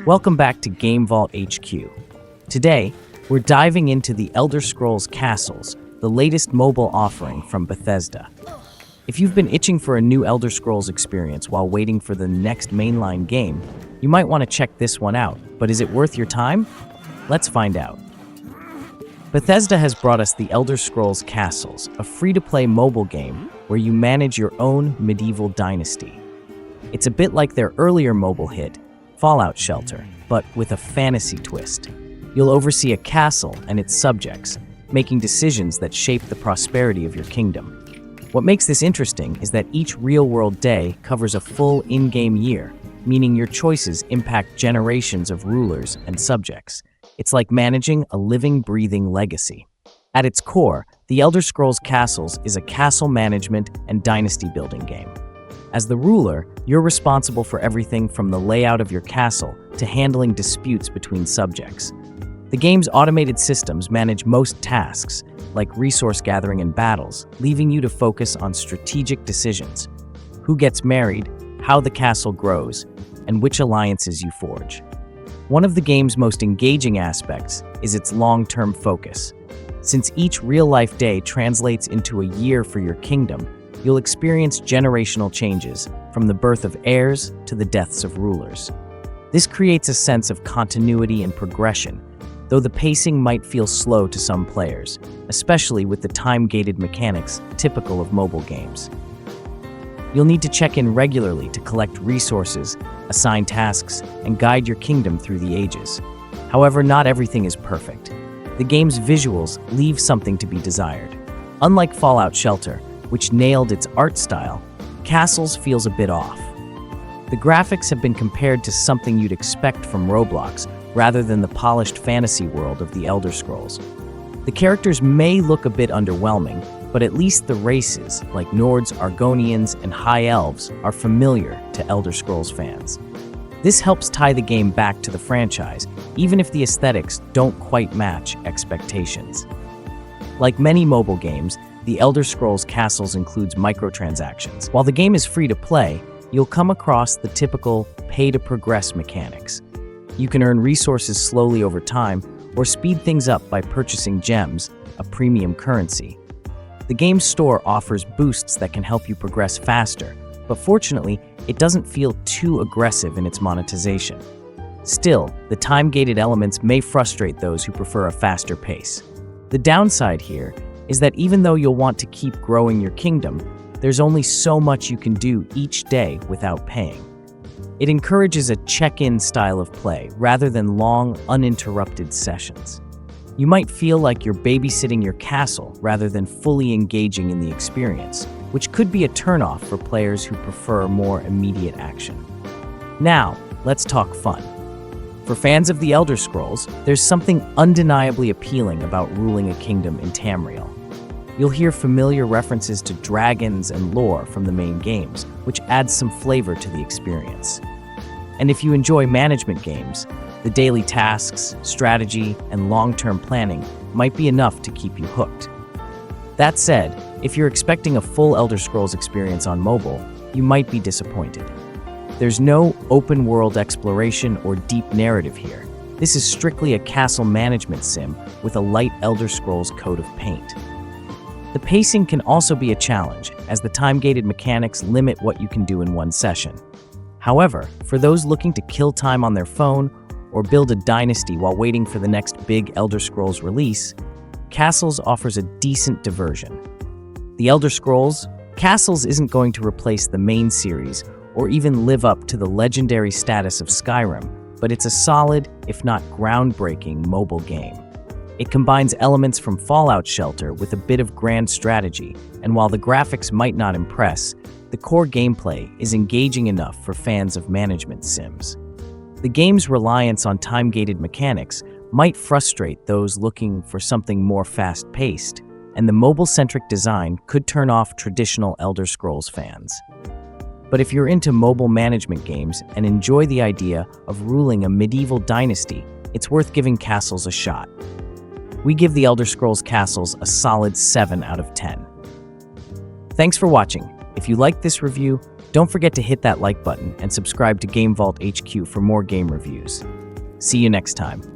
Welcome back to GameVault HQ. Today, we're diving into the Elder Scrolls Castles, the latest mobile offering from Bethesda. If you've been itching for a new Elder Scrolls experience while waiting for the next mainline game, you might want to check this one out. But is it worth your time? Let's find out. Bethesda has brought us the Elder Scrolls Castles, a free-to-play mobile game where you manage your own medieval dynasty. It's a bit like their earlier mobile hit, Fallout Shelter, but with a fantasy twist. You'll oversee a castle and its subjects, making decisions that shape the prosperity of your kingdom. What makes this interesting is that each real-world day covers a full in-game year, meaning your choices impact generations of rulers and subjects. It's like managing a living, breathing legacy. At its core, the Elder Scrolls Castles is a castle management and dynasty building game. As the ruler, you're responsible for everything from the layout of your castle to handling disputes between subjects. The game's automated systems manage most tasks, like resource gathering and battles, leaving you to focus on strategic decisions: who gets married, how the castle grows, and which alliances you forge. One of the game's most engaging aspects is its long-term focus. Since each real-life day translates into a year for your kingdom, you'll experience generational changes, from the birth of heirs to the deaths of rulers. This creates a sense of continuity and progression, though the pacing might feel slow to some players, especially with the time-gated mechanics typical of mobile games. You'll need to check in regularly to collect resources, assign tasks, and guide your kingdom through the ages. However, not everything is perfect. The game's visuals leave something to be desired. Unlike Fallout Shelter, which nailed its art style, Castles feels a bit off. The graphics have been compared to something you'd expect from Roblox, rather than the polished fantasy world of the Elder Scrolls. The characters may look a bit underwhelming, but at least the races, like Nords, Argonians, and High Elves, are familiar to Elder Scrolls fans. This helps tie the game back to the franchise, even if the aesthetics don't quite match expectations. Like many mobile games, the Elder Scrolls Castles includes microtransactions. While the game is free to play, you'll come across the typical pay-to-progress mechanics. You can earn resources slowly over time, or speed things up by purchasing gems, a premium currency. The game's store offers boosts that can help you progress faster, but fortunately, it doesn't feel too aggressive in its monetization. Still, the time-gated elements may frustrate those who prefer a faster pace. The downside here is that even though you'll want to keep growing your kingdom, there's only so much you can do each day without paying. It encourages a check-in style of play rather than long, uninterrupted sessions. You might feel like you're babysitting your castle rather than fully engaging in the experience, which could be a turnoff for players who prefer more immediate action. Now, let's talk fun. For fans of the Elder Scrolls, there's something undeniably appealing about ruling a kingdom in Tamriel. You'll hear familiar references to dragons and lore from the main games, which adds some flavor to the experience. And if you enjoy management games, the daily tasks, strategy, and long-term planning might be enough to keep you hooked. That said, if you're expecting a full Elder Scrolls experience on mobile, you might be disappointed. There's no open-world exploration or deep narrative here. This is strictly a castle management sim with a light Elder Scrolls coat of paint. The pacing can also be a challenge, as the time-gated mechanics limit what you can do in one session. However, for those looking to kill time on their phone or build a dynasty while waiting for the next big Elder Scrolls release, Castles offers a decent diversion. The Elder Scrolls Castles isn't going to replace the main series or even live up to the legendary status of Skyrim, but it's a solid, if not groundbreaking, mobile game. It combines elements from Fallout Shelter with a bit of grand strategy, and while the graphics might not impress, the core gameplay is engaging enough for fans of management sims. The game's reliance on time-gated mechanics might frustrate those looking for something more fast-paced, and the mobile-centric design could turn off traditional Elder Scrolls fans. But if you're into mobile management games and enjoy the idea of ruling a medieval dynasty, it's worth giving Castles a shot. we give the Elder Scrolls Castles a solid 7 out of 10. Thanks for watching. If you liked this review, don't forget to hit that like button and subscribe to GameVault HQ for more game reviews. See you next time.